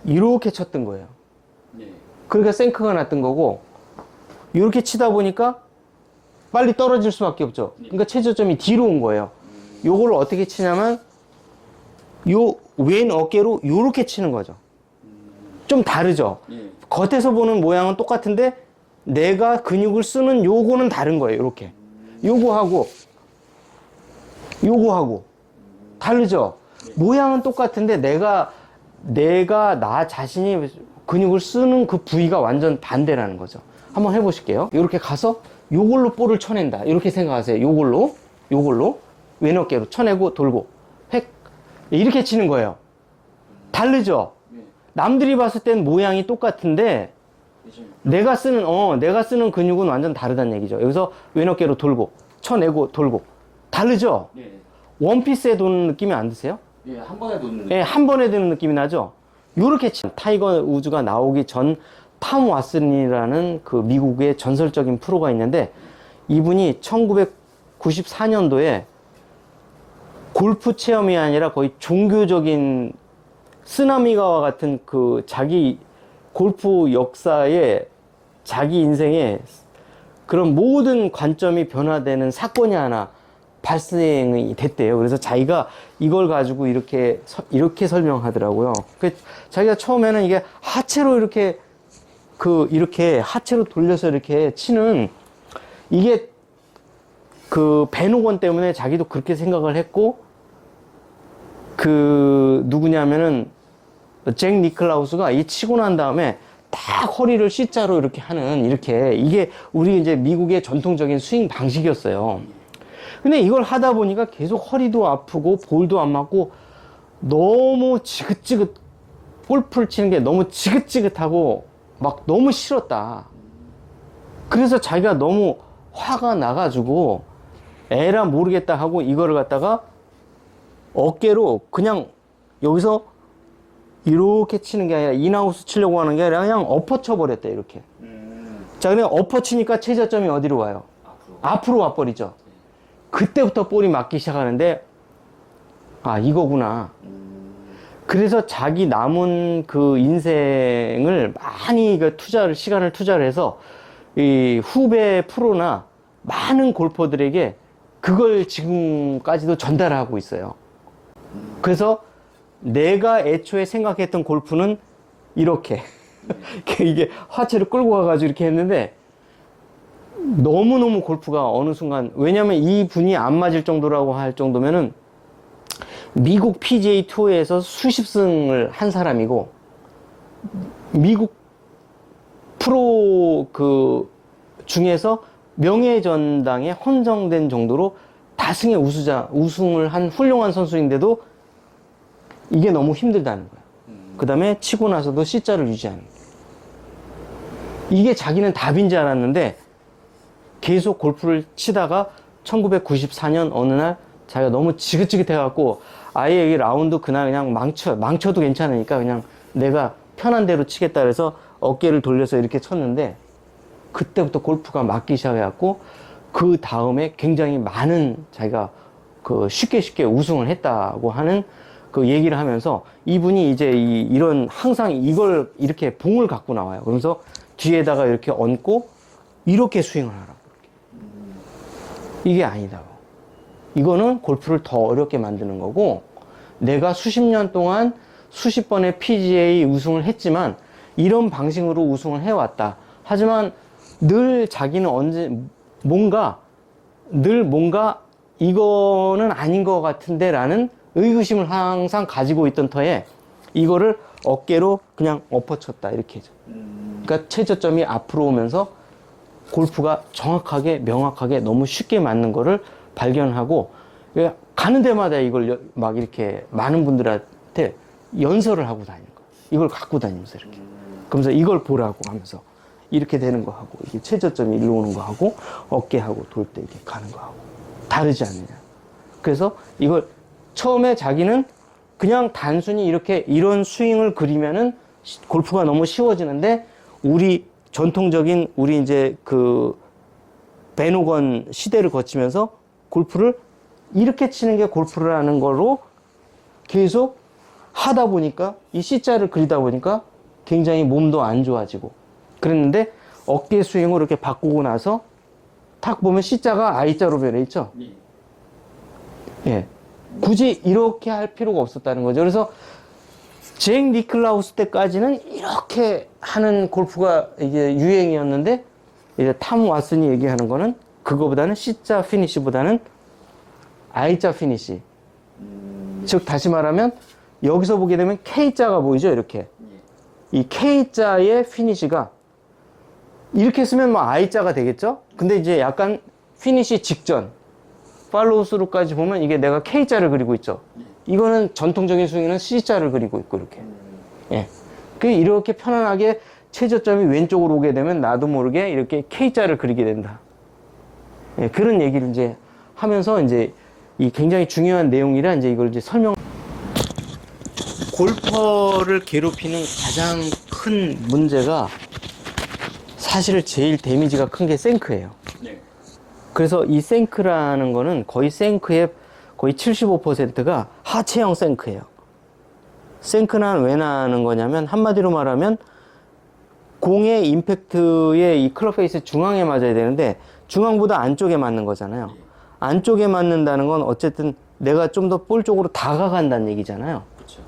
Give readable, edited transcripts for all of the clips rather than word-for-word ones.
이렇게 쳤던 거예요. 네. 그러니까 생크가 났던 거고, 이렇게 치다 보니까 빨리 떨어질 수밖에 없죠. 그러니까 최저점이 뒤로 온 거예요. 요거를 어떻게 치냐면 요 왼 어깨로 요렇게 치는 거죠. 좀 다르죠. 예. 겉에서 보는 모양은 똑같은데 내가 근육을 쓰는 요거는 다른 거예요. 요렇게 요거하고 다르죠. 모양은 똑같은데 내가 나 자신이 근육을 쓰는 그 부위가 완전 반대라는 거죠. 한번 해보실게요. 이렇게 가서 요걸로 볼을 쳐낸다. 이렇게 생각하세요. 요걸로 왼 어깨로 쳐내고 돌고 획 이렇게 치는 거예요. 다르죠? 남들이 봤을 땐 모양이 똑같은데 내가 쓰는 근육은 완전 다르다는 얘기죠. 여기서 왼 어깨로 돌고 쳐내고 돌고 다르죠? 네. 원피스에 도는 느낌이 안 드세요? 예, 한 번에 놓는. 예, 한 번에 드는 느낌이 나죠? 요렇게 타이거 우즈가 나오기 전 탐 왓슨이라는 그 미국의 전설적인 프로가 있는데 이분이 1994년도에 골프 체험이 아니라 거의 종교적인 쓰나미가와 같은 그 자기 골프 역사에 자기 인생에 그런 모든 관점이 변화되는 사건이 하나 발생이 됐대요. 그래서 자기가 이걸 가지고 이렇게 설명하더라고요. 자기가 처음에는 이게 하체로 이렇게 하체로 돌려서 이렇게 치는 이게 그 배노건 때문에 자기도 그렇게 생각을 했고 그 누구냐면은 잭 니클라우스가 이 치고 난 다음에 딱 허리를 C자로 이렇게 하는 이게 우리 이제 미국의 전통적인 스윙 방식이었어요. 근데 이걸 하다 보니까 계속 허리도 아프고 볼도 안 맞고 너무 지긋지긋 골프를 치는 게 너무 지긋지긋하고 막 너무 싫었다. 그래서 자기가 너무 화가 나가지고 에라 모르겠다 하고 이거를 갖다가 어깨로 그냥 여기서 이렇게 치는 게 아니라 인아웃 치려고 하는 게 아니라 그냥 엎어 쳐버렸대 이렇게. 자, 그냥 엎어 치니까 최저점이 어디로 와요? 앞으로 와버리죠. 그때부터 볼이 맞기 시작하는데 아 이거구나. 그래서 자기 남은 그 인생을 많이 그 시간을 투자를 해서 이 후배 프로나 많은 골퍼들에게 그걸 지금까지도 전달하고 있어요. 그래서 내가 애초에 생각했던 골프는 이렇게 이게 화체를 끌고 가가지고 이렇게 했는데 너무너무 골프가 어느 순간 왜냐면 이 분이 안 맞을 정도라고 할 정도면은 미국 PGA 투어에서 수십 승을 한 사람이고 미국 프로 그 중에서 명예전당에 헌정된 정도로 다승의 우승을 한 훌륭한 선수인데도 이게 너무 힘들다는 거야. 그 다음에 치고 나서도 C자를 유지하는 거야. 이게 자기는 답인 줄 알았는데 계속 골프를 치다가 1994년 어느 날 자기가 너무 지긋지긋해갖고 아예 이 라운드 그날 그냥 망쳐도 괜찮으니까 그냥 내가 편한 대로 치겠다 그래서 어깨를 돌려서 이렇게 쳤는데 그때부터 골프가 맞기 시작해갖고 그 다음에 굉장히 많은 자기가 그 쉽게 우승을 했다고 하는 그 얘기를 하면서 이분이 이제 이런 항상 이걸 이렇게 봉을 갖고 나와요. 그러면서 뒤에다가 이렇게 얹고 이렇게 스윙을 하라고. 이게 아니다고. 이거는 골프를 더 어렵게 만드는 거고 내가 수십 년 동안 수십 번의 PGA 우승을 했지만 이런 방식으로 우승을 해왔다. 하지만 늘 자기는 뭔가 이거는 아닌 것 같은데 라는 의구심을 항상 가지고 있던 터에 이거를 어깨로 그냥 엎어쳤다 이렇게 해줘. 그러니까 최저점이 앞으로 오면서 골프가 정확하게 명확하게 너무 쉽게 맞는 거를 발견하고 가는 데마다 이걸 막 이렇게 많은 분들한테 연설을 하고 다니는 거예요. 이걸 갖고 다니면서 이렇게. 그러면서 이걸 보라고 하면서 이렇게 되는 거 하고 이게 최저점이 일로 오는 거 하고 어깨하고 돌 때 이렇게 가는 거 하고 다르지 않느냐. 그래서 이걸 처음에 자기는 그냥 단순히 이런 스윙을 그리면은 골프가 너무 쉬워지는데 우리 전통적인 우리 이제 그 배노건 시대를 거치면서 골프를 이렇게 치는 게 골프라는 거로 계속 하다 보니까 이 C자를 그리다 보니까 굉장히 몸도 안 좋아지고 그랬는데 어깨 스윙을 이렇게 바꾸고 나서 탁 보면 C자가 I자로 변해 있죠. 예. 굳이 이렇게 할 필요가 없었다는 거죠. 그래서 잭 니클라우스 때까지는 이렇게 하는 골프가 이게 유행이었는데 이제 탐 왓슨이 얘기하는 거는 그거보다는 C자 피니시보다는 I자 피니시. 즉 다시 말하면 여기서 보게 되면 K자가 보이죠, 이렇게. 이 K자의 피니시가 이렇게 쓰면 뭐 I자가 되겠죠? 근데 이제 약간 피니시 직전 팔로우 스루까지 보면 이게 내가 K자를 그리고 있죠. 이거는 전통적인 스윙은 C자를 그리고 있고 이렇게. 예. 그 이렇게 편안하게 최저점이 왼쪽으로 오게 되면 나도 모르게 이렇게 K자를 그리게 된다. 예, 그런 얘기를 이제 하면서 이제 이 굉장히 중요한 내용이라 이제 이걸 이제 설명. 골퍼를 괴롭히는 가장 큰 문제가 사실 제일 데미지가 큰 게 생크예요. 네. 그래서 이 생크라는 거는 거의 생크의 거의 75%가 하체형 생크예요. 생크는 왜 나는 거냐면 한마디로 말하면 공의 임팩트의 이 클럽 페이스 중앙에 맞아야 되는데 중앙보다 안쪽에 맞는 거잖아요. 안쪽에 맞는다는 건 어쨌든 내가 좀 더 볼 쪽으로 다가간다는 얘기잖아요. 그렇죠.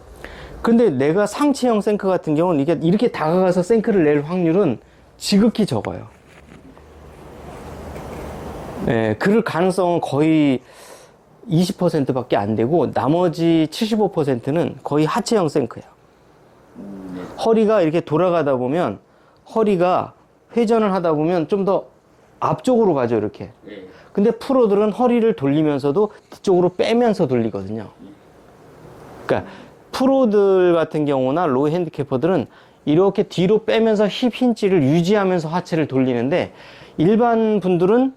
근데 내가 상체형 생크 같은 경우는 이게 이렇게 다가가서 생크를 낼 확률은 지극히 적어요. 예, 그럴 가능성은 거의 20%밖에 안 되고 나머지 75%는 거의 하체형 생크예요. 허리가 이렇게 돌아가다 보면 허리가 회전을 하다 보면 좀 더 앞쪽으로 가죠, 이렇게. 근데 프로들은 허리를 돌리면서도 뒤쪽으로 빼면서 돌리거든요. 그러니까 프로들 같은 경우나 로우 핸디캐퍼들은 이렇게 뒤로 빼면서 힙 힌지를 유지하면서 하체를 돌리는데 일반 분들은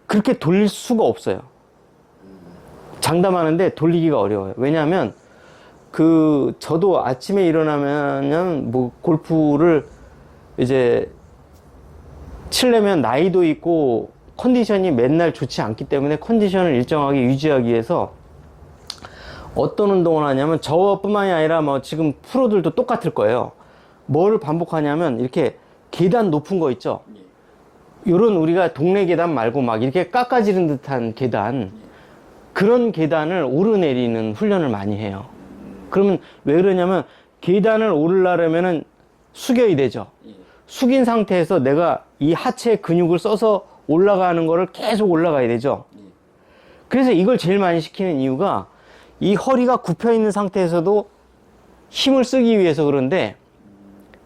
그렇게 돌릴 수가 없어요. 장담하는데 돌리기가 어려워요. 왜냐하면 저도 아침에 일어나면 뭐 골프를 이제 치려면 나이도 있고 컨디션이 맨날 좋지 않기 때문에 컨디션을 일정하게 유지하기 위해서 어떤 운동을 하냐면 저뿐만이 아니라 뭐 지금 프로들도 똑같을 거예요. 뭘 반복하냐면 이렇게 계단 높은 거 있죠. 요런 우리가 동네 계단 말고 막 이렇게 깎아지른 듯한 계단, 그런 계단을 오르내리는 훈련을 많이 해요. 그러면 왜 그러냐면 계단을 오르려면은 숙여야 되죠. 숙인 상태에서 내가 이 하체 근육을 써서 올라가는 거를 계속 올라가야 되죠. 그래서 이걸 제일 많이 시키는 이유가 이 허리가 굽혀 있는 상태에서도 힘을 쓰기 위해서 그런데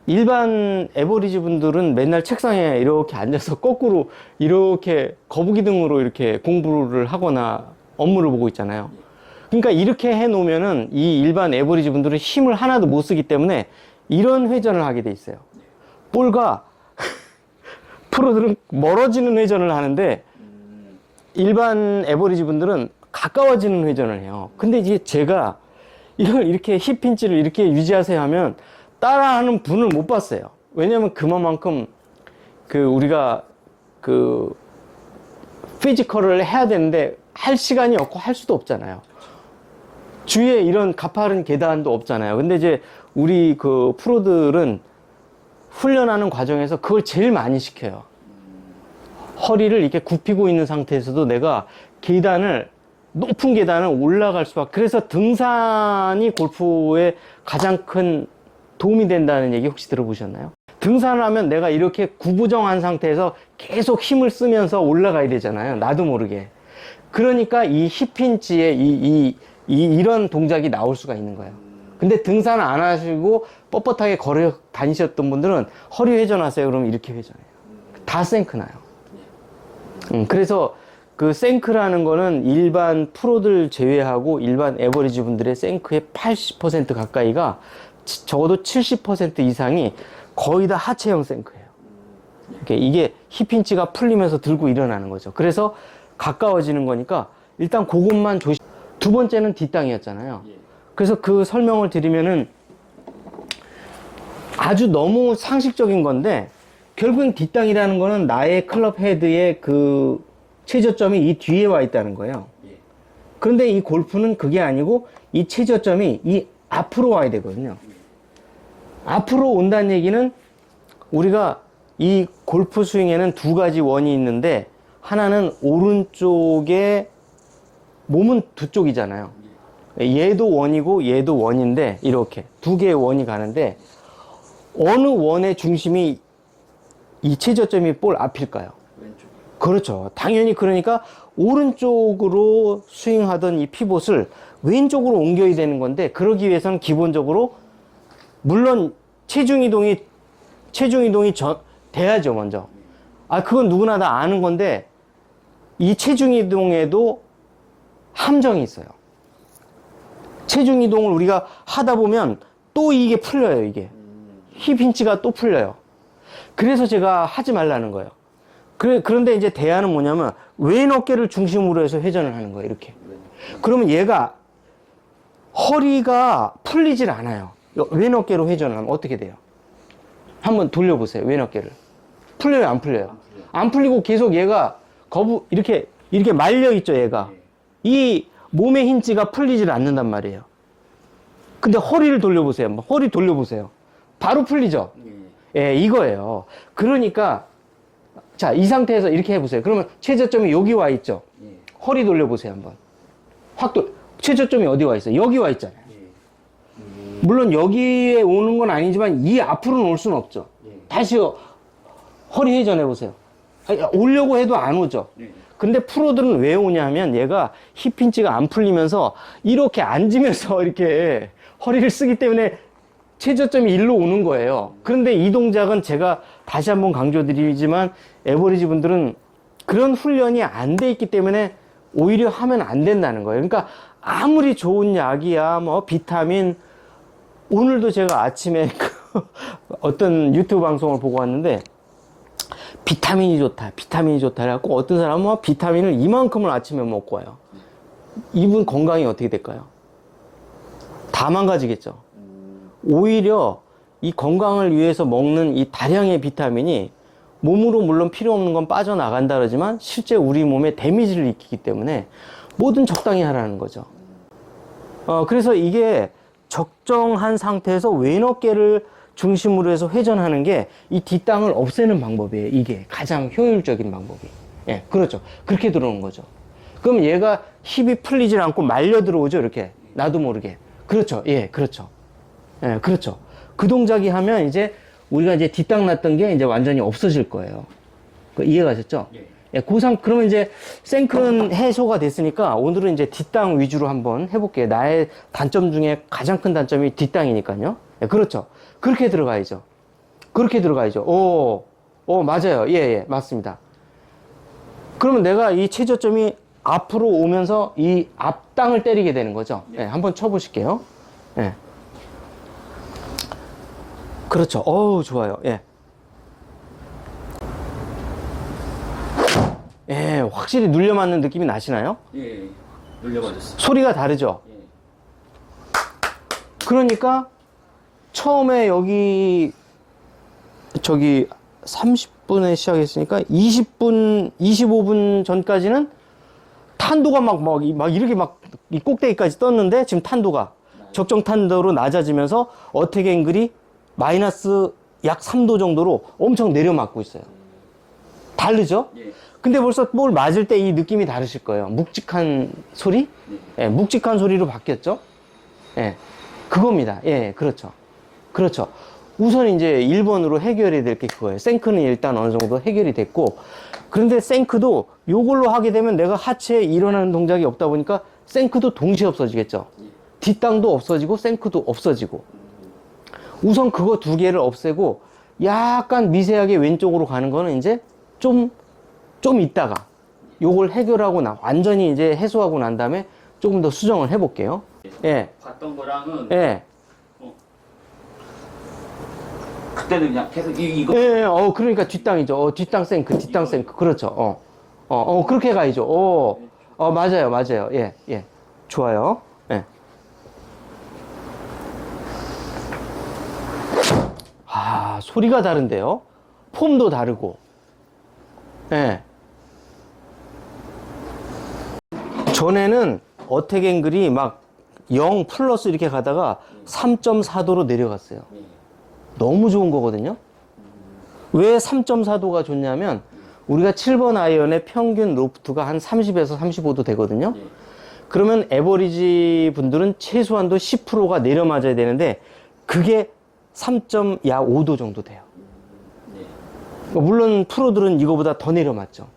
일반 에버리지 분들은 맨날 책상에 이렇게 앉아서 거꾸로 이렇게 거북이 등으로 이렇게 공부를 하거나 업무를 보고 있잖아요. 그러니까 이렇게 해 놓으면은 이 일반 에버리지 분들은 힘을 하나도 못 쓰기 때문에 이런 회전을 하게 돼 있어요. 볼과 프로들은 멀어지는 회전을 하는데 일반 에버리지 분들은 가까워지는 회전을 해요. 근데 이제 제가 이걸 이렇게 힙 핀치를 이렇게 유지하세요 하면 따라하는 분을 못 봤어요. 왜냐면 그만큼 우리가 피지컬을 해야 되는데 할 시간이 없고 할 수도 없잖아요. 주위에 이런 가파른 계단도 없잖아요. 근데 이제 우리 프로들은 훈련하는 과정에서 그걸 제일 많이 시켜요. 허리를 이렇게 굽히고 있는 상태에서도 내가 높은 계단을 올라갈 수밖에. 그래서 등산이 골프에 가장 큰 도움이 된다는 얘기 혹시 들어보셨나요? 등산을 하면 내가 이렇게 구부정한 상태에서 계속 힘을 쓰면서 올라가야 되잖아요. 나도 모르게. 그러니까 이 힙핀치에 이런 동작이 나올 수가 있는 거예요. 근데 등산을 안 하시고 뻣뻣하게 걸어 다니셨던 분들은 허리 회전하세요. 그러면 이렇게 회전해요. 다 생크 나요. 그래서 그 생크라는 거는 일반 프로들 제외하고 일반 에버리지 분들의 생크의 80% 가까이가 적어도 70% 이상이 거의 다 하체형 생크예요. 이게 힙핀치가 풀리면서 들고 일어나는 거죠. 그래서 가까워지는 거니까 일단 그것만 조심. 두 번째는 뒷땅이었잖아요. 그래서 그 설명을 드리면은 아주 너무 상식적인 건데 결국엔 뒷땅이라는 거는 나의 클럽 헤드의 그 최저점이 이 뒤에 와 있다는 거예요. 그런데 이 골프는 그게 아니고 이 최저점이 이 앞으로 와야 되거든요. 앞으로 온다는 얘기는 우리가 이 골프 스윙에는 두 가지 원이 있는데 하나는 오른쪽에 몸은 두 쪽이잖아요. 얘도 원이고 얘도 원인데 이렇게 두 개의 원이 가는데 어느 원의 중심이 이 최저점이 볼 앞일까요? 왼쪽. 그렇죠. 당연히 그러니까 오른쪽으로 스윙하던 이 피봇을 왼쪽으로 옮겨야 되는 건데 그러기 위해서는 기본적으로 물론 체중 이동이 돼야죠, 먼저. 아, 그건 누구나 다 아는 건데 이 체중 이동에도 함정이 있어요. 체중 이동을 우리가 하다 보면 또 이게 풀려요, 이게. 힙 힌치가 또 풀려요. 그래서 제가 하지 말라는 거예요. 그런데 이제 대안은 뭐냐면 왼 어깨를 중심으로 해서 회전을 하는 거예요, 이렇게. 그러면 얘가 허리가 풀리질 않아요. 왼 어깨로 회전을 하면 어떻게 돼요? 한번 돌려보세요, 왼 어깨를. 풀려요, 안 풀려요? 안 풀리고 계속 얘가 이렇게 말려있죠, 얘가. 이 몸의 힌치가 풀리질 않는단 말이에요. 근데 허리를 돌려보세요. 한번 허리 돌려보세요. 바로 풀리죠? 예, 이거예요. 그러니까, 자, 이 상태에서 이렇게 해보세요. 그러면 최저점이 여기 와 있죠? 허리 돌려보세요, 한번. 최저점이 어디 와 있어요? 여기 와 있잖아요. 물론 여기에 오는 건 아니지만 이 앞으로는 올 수는 없죠. 다시 허리 회전해보세요. 오려고 해도 안 오죠. 근데 프로들은 왜 오냐면 얘가 힙핀치가 안 풀리면서 이렇게 앉으면서 이렇게 허리를 쓰기 때문에 최저점이 일로 오는 거예요. 그런데 이 동작은 제가 다시 한번 강조드리지만 에버리지 분들은 그런 훈련이 안 돼 있기 때문에 오히려 하면 안 된다는 거예요. 그러니까 아무리 좋은 약이야, 뭐 비타민, 오늘도 제가 아침에 어떤 유튜브 방송을 보고 왔는데 비타민이 좋다 해갖고 어떤 사람은 뭐 비타민을 이만큼을 아침에 먹고 와요. 이분 건강이 어떻게 될까요? 다 망가지겠죠. 오히려 이 건강을 위해서 먹는 이 다량의 비타민이 몸으로 물론 필요 없는 건 빠져나간다 그러지만 실제 우리 몸에 데미지를 입히기 때문에 뭐든 적당히 하라는 거죠. 그래서 이게 적정한 상태에서 왼 어깨를 중심으로 해서 회전하는 게 이 뒷땅을 없애는 방법이에요. 이게 가장 효율적인 방법이. 예, 그렇죠. 그렇게 들어오는 거죠. 그럼 얘가 힙이 풀리질 않고 말려 들어오죠. 이렇게. 나도 모르게. 그렇죠. 예, 그렇죠. 예, 그렇죠. 그 동작이 하면 이제 우리가 이제 뒷땅 났던 게 이제 완전히 없어질 거예요. 이해가셨죠? 예, 그러면 이제 생크는 해소가 됐으니까 오늘은 이제 뒷땅 위주로 한번 해볼게요. 나의 단점 중에 가장 큰 단점이 뒷땅이니까요. 예, 그렇죠. 그렇게 들어가야죠. 그렇게 들어가야죠. 맞아요. 예, 맞습니다. 그러면 내가 이 최저점이 앞으로 오면서 이 앞땅을 때리게 되는 거죠. 예, 한번 쳐보실게요. 예. 그렇죠. 좋아요. 예. 예, 확실히 눌려 맞는 느낌이 나시나요? 예, 눌려 맞았어요. 소리가 다르죠? 예. 그러니까 처음에 여기 30분에 시작했으니까 20분, 25분 전까지는 탄도가 막 이렇게 이 꼭대기까지 떴는데 지금 탄도가 적정 탄도로 낮아지면서 어택 앵글이 마이너스 약 3도 정도로 엄청 내려맞고 있어요. 다르죠? 예. 근데 벌써 볼 맞을 때 이 느낌이 다르실 거예요. 묵직한 소리? 예, 묵직한 소리로 바뀌었죠? 예, 그겁니다. 예, 그렇죠. 그렇죠. 우선 이제 1번으로 해결이 될 게 그거예요. 생크는 일단 어느 정도 해결이 됐고, 그런데 생크도 요걸로 하게 되면 내가 하체에 일어나는 동작이 없다 보니까 생크도 동시에 없어지겠죠. 뒷땅도 없어지고 생크도 없어지고. 우선 그거 두 개를 없애고 약간 미세하게 왼쪽으로 가는 거는 이제 좀 있다가 요걸 해결하고 완전히 이제 해소하고 난 다음에 조금 더 수정을 해볼게요. 예. 봤던 거랑은 예. 그때는 그냥 계속 이거. 예, 그러니까 뒷땅이죠. 뒷땅 생크. 그렇죠. 그렇게 가야죠. 맞아요. 예. 좋아요. 예. 소리가 다른데요? 폼도 다르고. 예. 전에는 어택 앵글이 막 0 플러스 이렇게 가다가 3.4도로 내려갔어요. 예. 너무 좋은 거거든요. 왜 3.4도가 좋냐면 우리가 7번 아이언의 평균 로프트가 한 30에서 35도 되거든요. 예. 그러면 에버리지 분들은 최소한도 10%가 내려 맞아야 되는데 그게 3.5도 정도 돼요. 예. 물론 프로들은 이거보다 더 내려 맞죠.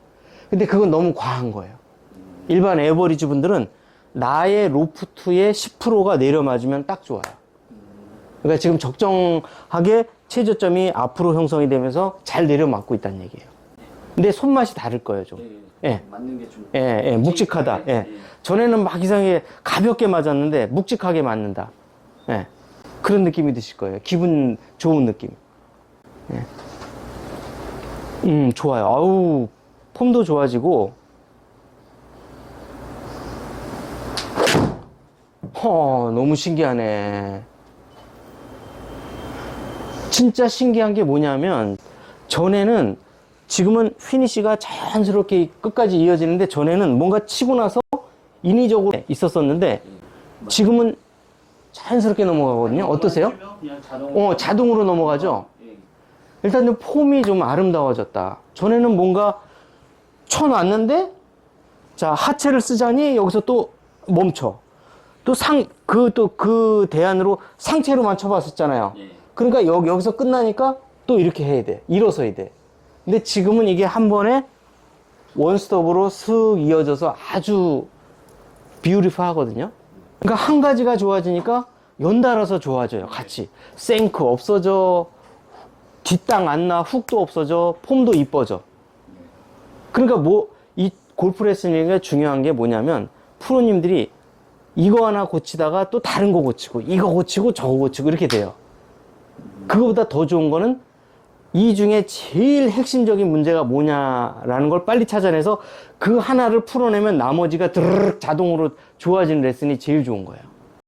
근데 그건 너무 과한 거예요. 일반 에버리지 분들은 나의 로프트의 10%가 내려 맞으면 딱 좋아요. 그러니까 지금 적정하게 최저점이 앞으로 형성이 되면서 잘 내려 맞고 있다는 얘기예요. 근데 손맛이 다를 거예요, 좀. 예. 맞는 게 좀. 예, 묵직하다. 예. 전에는 막 이상하게 가볍게 맞았는데 묵직하게 맞는다. 예. 그런 느낌이 드실 거예요. 기분 좋은 느낌. 예. 좋아요. 아우, 폼도 좋아지고. 너무 신기하네. 진짜 신기한 게 뭐냐면, 전에는, 지금은 피니쉬가 자연스럽게 끝까지 이어지는데, 전에는 뭔가 치고 나서 인위적으로 있었었는데, 지금은 자연스럽게 넘어가거든요. 어떠세요? 그냥 자동으로 넘어가죠? 예. 일단 좀 폼이 좀 아름다워졌다. 전에는 뭔가 쳐놨는데, 자, 하체를 쓰자니 여기서 또 멈춰. 또 그 대안으로 상체로만 쳐봤었잖아요. 예. 그러니까 여기서 끝나니까 또 이렇게 해야 돼. 일어서야 돼. 근데 지금은 이게 한 번에 원스톱으로 슥 이어져서 아주 뷰티풀 하거든요. 그러니까 한 가지가 좋아지니까 연달아서 좋아져요. 같이. 생크 없어져. 뒷땅 안 나. 훅도 없어져. 폼도 이뻐져. 그러니까 이 골프 레슬링의 중요한 게 뭐냐면 프로님들이 이거 하나 고치다가 또 다른 거 고치고 이거 고치고 저거 고치고 이렇게 돼요. 그거보다 더 좋은 거는 이 중에 제일 핵심적인 문제가 뭐냐라는 걸 빨리 찾아내서 그 하나를 풀어내면 나머지가 드르륵 자동으로 좋아지는 레슨이 제일 좋은 거예요.